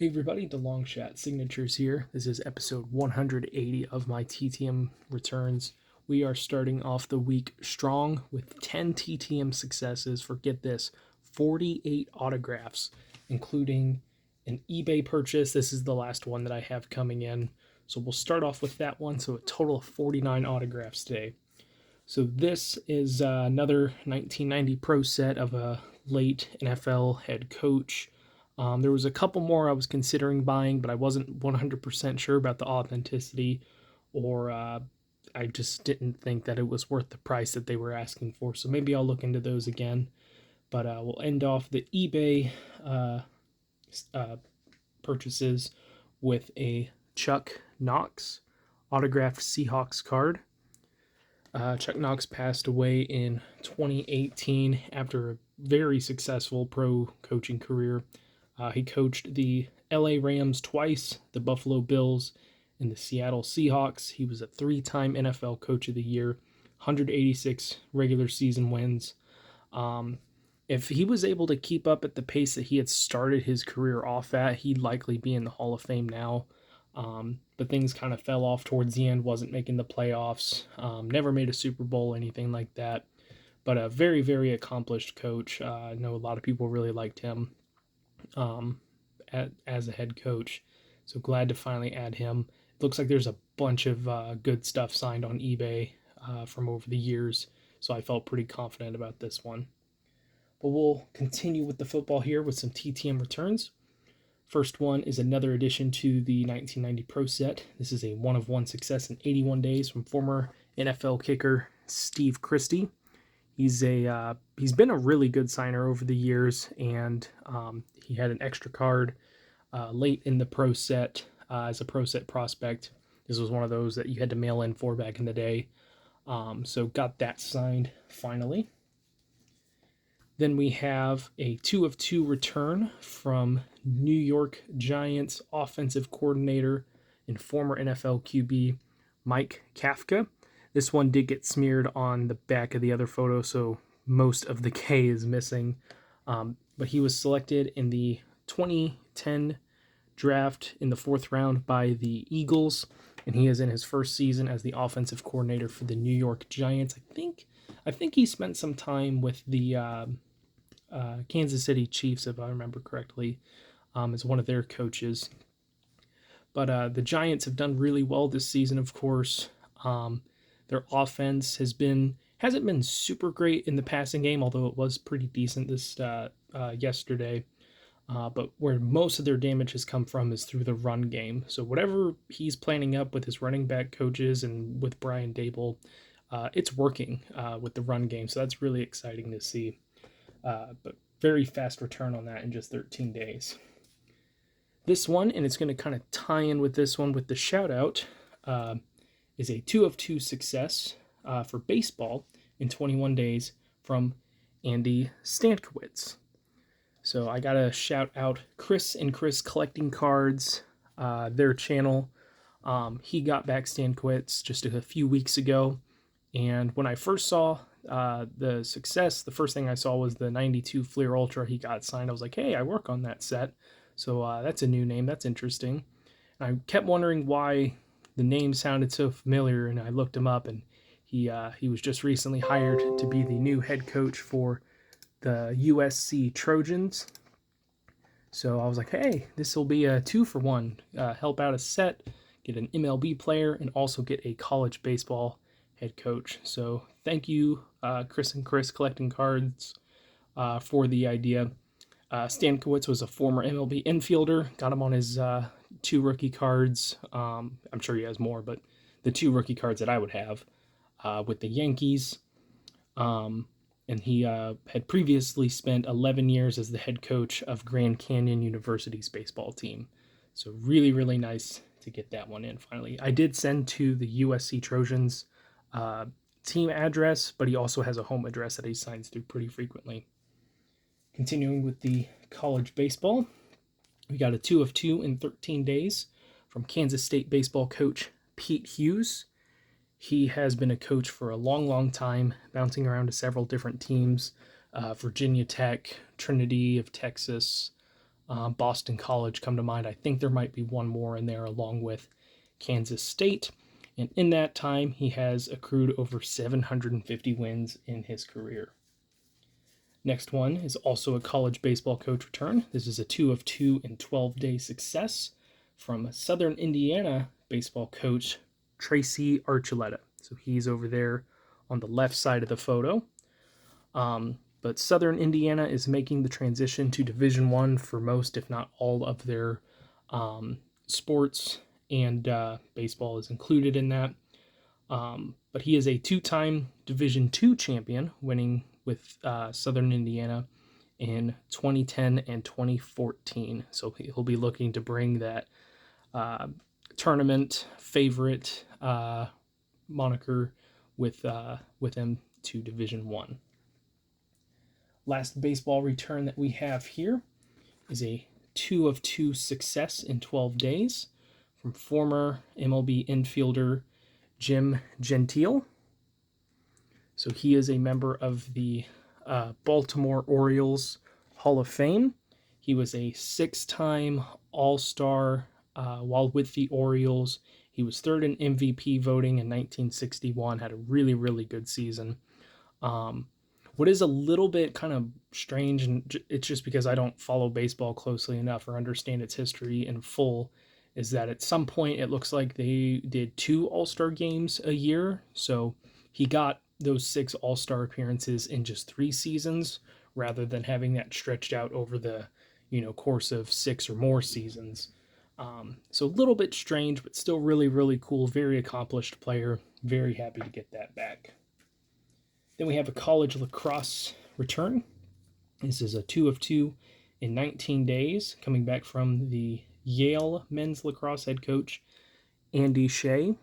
Hey everybody, the Long Shot Signatures here. This is episode 180 of my TTM returns. We are starting off the week strong with 10 TTM successes. Forget this, 48 autographs, including an eBay purchase. This is the last one that I have coming in. So we'll start off with that one. So a total of 49 autographs today. So this is another 1990 Pro set of a late NFL head coach. There was a couple more I was considering buying, but I wasn't 100% sure about the authenticity, or I just didn't think that it was worth the price that they were asking for. So maybe I'll look into those again. But we'll end off the eBay purchases with a Chuck Knox autographed Seahawks card. Chuck Knox passed away in 2018 after a very successful pro coaching career. He coached the LA Rams twice, the Buffalo Bills, and the Seattle Seahawks. He was a 3-time NFL Coach of the Year, 186 regular season wins. If he was able to keep up at the pace that he had started his career off at, he'd likely be in the Hall of Fame now. But things kind of fell off towards the end, wasn't making the playoffs, never made a Super Bowl, anything like that. But a very, very accomplished coach. I know a lot of people really liked him as a head coach. So glad to finally add him. It looks like there's a bunch of good stuff signed on eBay from over the years. So I felt pretty confident about this one. But we'll continue with the football here with some TTM returns. First one is another addition to the 1990 Pro set. This is a 1-of-1 success in 81 days from former NFL kicker Steve Christie. He's been a really good signer over the years, and he had an extra card late in the Pro set as a Pro set prospect. This was one of those that you had to mail in for back in the day. So got that signed finally. Then we have a 2-of-2 return from New York Giants offensive coordinator and former NFL QB Mike Kafka. This one did get smeared on the back of the other photo, so most of the K is missing. But he was selected in the 2010 draft in the 4th round by the Eagles, and he is in his first season as the offensive coordinator for the New York Giants. I think he spent some time with the Kansas City Chiefs, if I remember correctly, as one of their coaches. But the Giants have done really well this season, of course. Their offense hasn't been super great in the passing game, although it was pretty decent this yesterday. But where most of their damage has come from is through the run game. So whatever he's planning up with his running back coaches and with Brian Dable, it's working with the run game. So that's really exciting to see. But very fast return on that in just 13 days. This one, and it's going to kind of tie in with this one with the shout out, is a 2-of-2 success for baseball in 21 days from Andy Stankiewicz. So I got to shout out Chris and Chris Collecting Cards, their channel. He got back Stankiewicz just a few weeks ago, and when I first saw the success, the first thing I saw was the 92 Fleer Ultra he got signed. I was like, hey, I work on that set. So that's a new name. That's interesting. And I kept wondering why the name sounded so familiar, and I looked him up, and he was just recently hired to be the new head coach for the USC Trojans. So I was like, hey, this will be a 2-for-1. Help out a set, get an MLB player, and also get a college baseball head coach. So thank you, Chris and Chris Collecting Cards, for the idea. Stankiewicz was a former MLB infielder. Got him on his 2 rookie cards. I'm sure he has more, but the 2 rookie cards that I would have with the Yankees. And he had previously spent 11 years as the head coach of Grand Canyon University's baseball team. So really, really nice to get that one in finally. I did send to the USC Trojans team address, but he also has a home address that he signs through pretty frequently. Continuing with the college baseball, we got a 2-of-2 in 13 days from Kansas State baseball coach Pete Hughes. He has been a coach for a long, long time, bouncing around to several different teams, Virginia Tech, Trinity of Texas, Boston College come to mind. I think there might be one more in there along with Kansas State. And in that time, he has accrued over 750 wins in his career. Next one is also a college baseball coach return. This is a 2 of 2 in 12-day success from Southern Indiana baseball coach Tracy Archuleta. So he's over there on the left side of the photo. But Southern Indiana is making the transition to Division I for most, if not all, of their sports, and baseball is included in that. But he is a two-time Division II champion, winning with Southern Indiana in 2010 and 2014. So he'll be looking to bring that tournament favorite moniker with him to Division I. Last baseball return that we have here is a 2 of 2 success in 12 days from former MLB infielder Jim Gentile. So he is a member of the Baltimore Orioles Hall of Fame. He was a 6-time All-Star while with the Orioles. He was third in MVP voting in 1961, had a really, really good season. What is a little bit kind of strange, and it's just because I don't follow baseball closely enough or understand its history in full, is that at some point it looks like they did 2 All-Star games a year. So he got those 6 All-Star appearances in just 3 seasons rather than having that stretched out over the course of 6 or more seasons. So a little bit strange, but still really, really cool. Very accomplished player. Very happy to get that back. Then we have a college lacrosse return. This is a 2 of 2 in 19 days, coming back from the Yale men's lacrosse head coach, Andy Shea.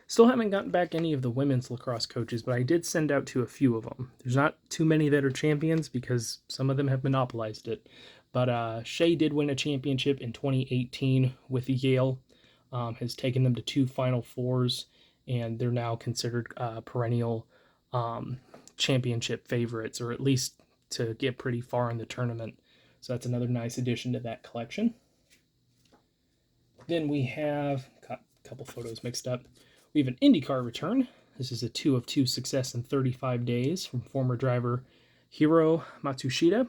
Still haven't gotten back any of the women's lacrosse coaches, but I did send out to a few of them. There's not too many that are champions because some of them have monopolized it. But Shea did win a championship in 2018 with Yale, has taken them to 2 Final Fours, and they're now considered perennial championship favorites, or at least to get pretty far in the tournament. So that's another nice addition to that collection. Then we have got a couple photos mixed up. We have an IndyCar return. This is a 2 of 2 success in 35 days from former driver Hiro Matsushita.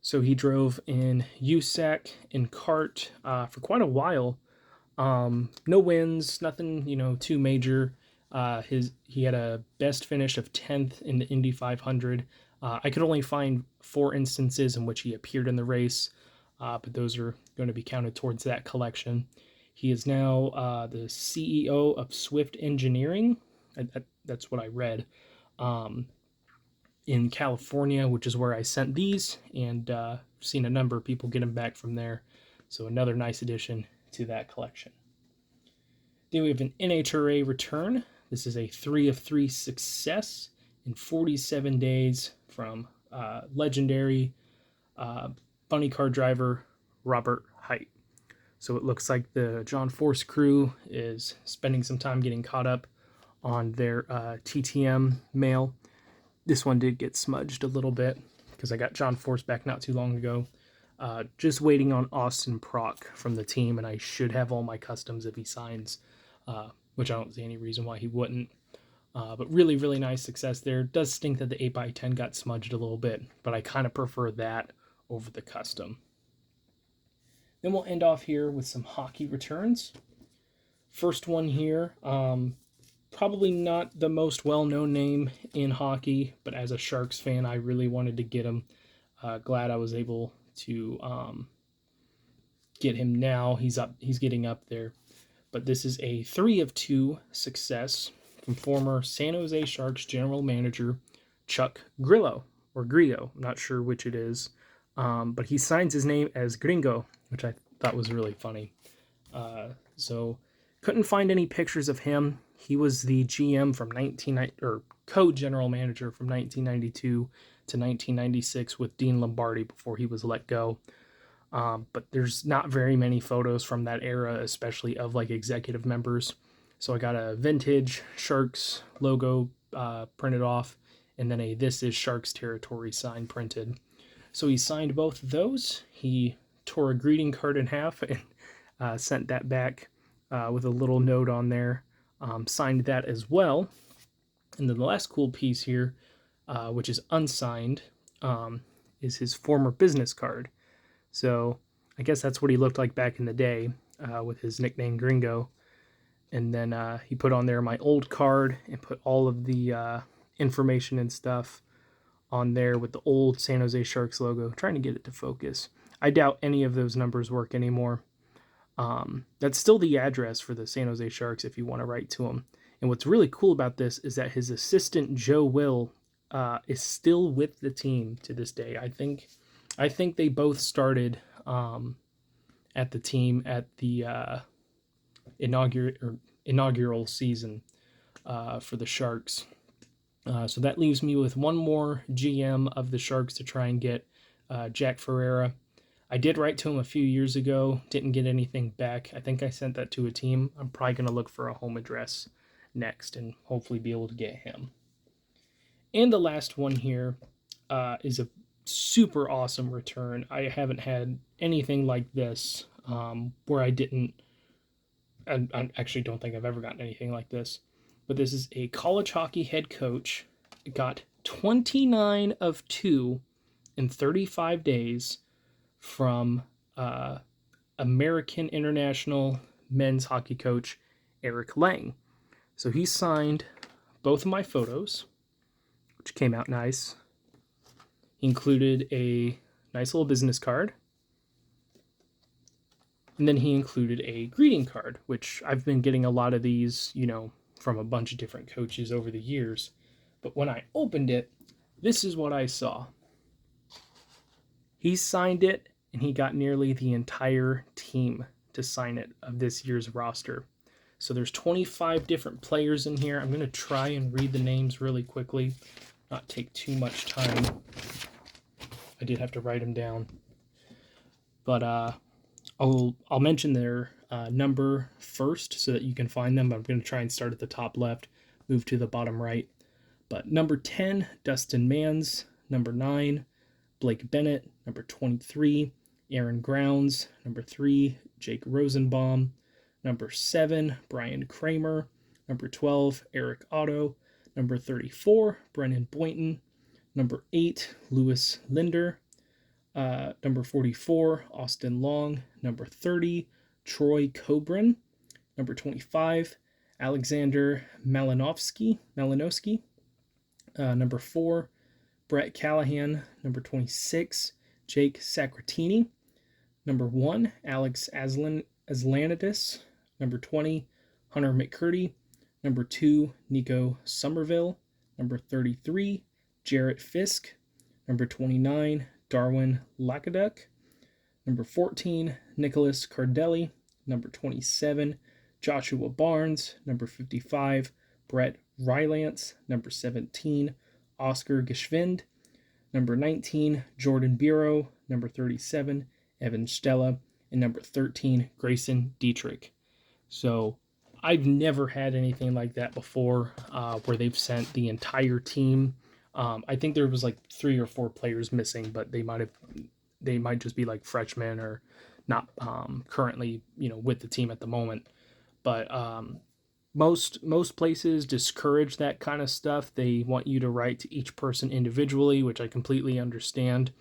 So he drove in USAC and kart for quite a while. No wins, nothing too major. He had a best finish of 10th in the Indy 500. I could only find 4 instances in which he appeared in the race, but those are going to be counted towards that collection. He is now the CEO of Swift Engineering. That's what I read. In California, which is where I sent these, and seen a number of people get them back from there. So another nice addition to that collection. Then we have an NHRA return. This is a 3 of 3 success in 47 days from legendary funny car driver Robert Height. So it looks like the John Force crew is spending some time getting caught up on their TTM mail. This one did get smudged a little bit because I got John Force back not too long ago. Just waiting on Austin Prock from the team, and I should have all my customs if he signs, which I don't see any reason why he wouldn't. But really, really nice success there. It does stink that the 8x10 got smudged a little bit, but I kind of prefer that over the custom. Then we'll end off here with some hockey returns. First one here, probably not the most well-known name in hockey, but as a Sharks fan, I really wanted to get him. Glad I was able to get him now. He's getting up there. But this is a 3 of 2 success from former San Jose Sharks general manager Chuck Grillo, or Grillo. I'm not sure which it is. But he signs his name as Gringo, which I thought was really funny. So couldn't find any pictures of him. He was the GM from co-general manager from 1992 to 1996 with Dean Lombardi before he was let go. But there's not very many photos from that era, especially of executive members. So I got a vintage Sharks logo printed off, and then a "This is Sharks Territory" sign printed. So he signed both of those. He tore a greeting card in half and sent that back with a little note on there. Signed that as well. And then the last cool piece here, which is unsigned, is his former business card. So I guess that's what he looked like back in the day with his nickname Gringo. And then he put on there my old card and put all of the information and stuff on there with the old San Jose Sharks logo. Trying to get it to focus. I doubt any of those numbers work anymore. That's still the address for the San Jose Sharks if you want to write to them. And what's really cool about this is that his assistant Joe Will is still with the team to this day. I think they both started at the team at the inaugural season for the Sharks. So that leaves me with one more GM of the Sharks to try and get, Jack Ferreira. I did write to him a few years ago, didn't get anything back. I think I sent that to a team. I'm probably going to look for a home address next and hopefully be able to get him. And the last one here is a super awesome return. I haven't had anything like this where I actually don't think I've ever gotten anything like this. But this is a college hockey head coach. Got 29 of 2 in 35 days from American International men's hockey coach Eric Lang. So he signed both of my photos, which came out nice. He included a nice little business card. And then he included a greeting card, which I've been getting a lot of these, from a bunch of different coaches over the years. But when I opened it, this is what I saw. He signed it, and he got nearly the entire team to sign it of this year's roster. So there's 25 different players in here. I'm going to try and read the names really quickly, not take too much time. I did have to write them down. But I'll mention their number first so that you can find them. I'm going to try and start at the top left, move to the bottom right. But number 10, Dustin Mans. Number 9, Blake Bennett. Number 23, Aaron Grounds. Number 3, Jake Rosenbaum. Number 7, Brian Kramer. Number 12, Eric Otto. Number 34, Brennan Boynton. Number 8, Lewis Linder. Number 44, Austin Long. Number 30, Troy Cobran. Number 25, Alexander Malinowski. Number 4, Brett Callahan. Number 26, Jake Sacratini. Number 1, Alex Aslanidis. Number 20, Hunter McCurdy. Number 2, Nico Somerville. Number 33, Jarrett Fisk. Number 29, Darwin Lakaduk. Number 14, Nicholas Cardelli. Number 27, Joshua Barnes. Number 55, Brett Rylance. Number 17, Oscar Geschwind. Number 19, Jordan Bureau. Number 37, Evan Stella. And number 13, Grayson Dietrich. So I've never had anything like that before where they've sent the entire team. I think there was like 3 or 4 players missing, but they might just be like freshmen or not currently, with the team at the moment. But most places discourage that kind of stuff. They want you to write to each person individually, which I completely understand.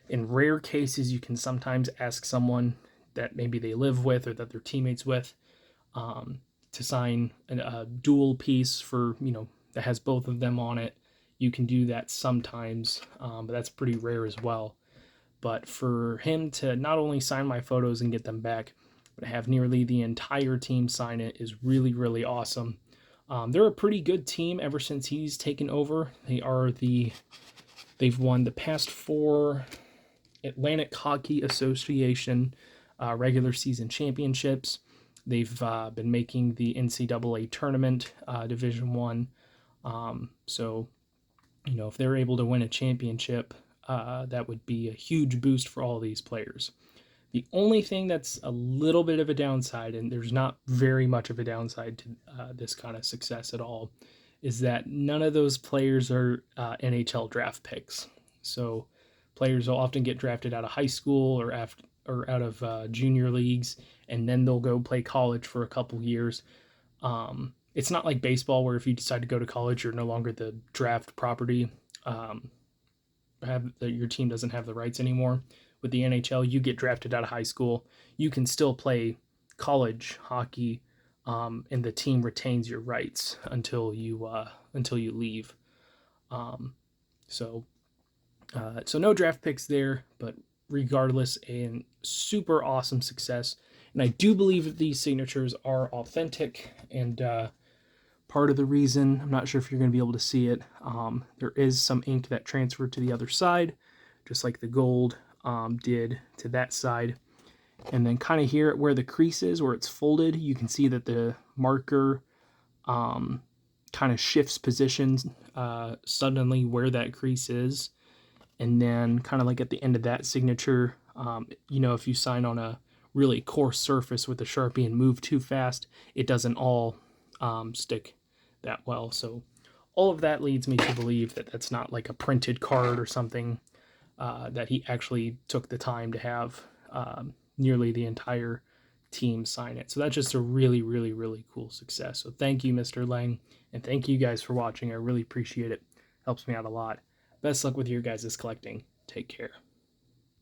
In rare cases, you can sometimes ask someone that maybe they live with or that they're teammates with to sign a dual piece for, that has both of them on it. You can do that sometimes, but that's pretty rare as well. But for him to not only sign my photos and get them back, but have nearly the entire team sign it is really, really awesome. They're a pretty good team ever since he's taken over. They've won the past 4 Atlantic Hockey Association regular season championships. They've been making the NCAA tournament, Division I. So, if they're able to win a championship, that would be a huge boost for all these players. The only thing that's a little bit of a downside, and there's not very much of a downside to this kind of success at all, is that none of those players are NHL draft picks. So players will often get drafted out of high school junior leagues, and then they'll go play college for a couple years. It's not like baseball where if you decide to go to college, you're no longer the draft property. Your team doesn't have the rights anymore. With the NHL, you get drafted out of high school, you can still play college hockey, and the team retains your rights until you leave. Um, so so no draft picks there, but regardless, a super awesome success. And I do believe that these signatures are authentic, and part of the reason, I'm not sure if you're going to be able to see it, there is some ink that transferred to the other side, just like the gold did to that side. And then kind of here at where the crease is, where it's folded, you can see that the marker kind of shifts positions suddenly where that crease is. And then kind of like at the end of that signature, if you sign on a really coarse surface with a Sharpie and move too fast, it doesn't all stick that well. So all of that leads me to believe that that's not like a printed card or something, that he actually took the time to have nearly the entire team sign it. So that's just a really, really, really cool success. So thank you, Mr. Lang, and thank you guys for watching. I really appreciate it. Helps me out a lot. Best luck with your guys' collecting. Take care.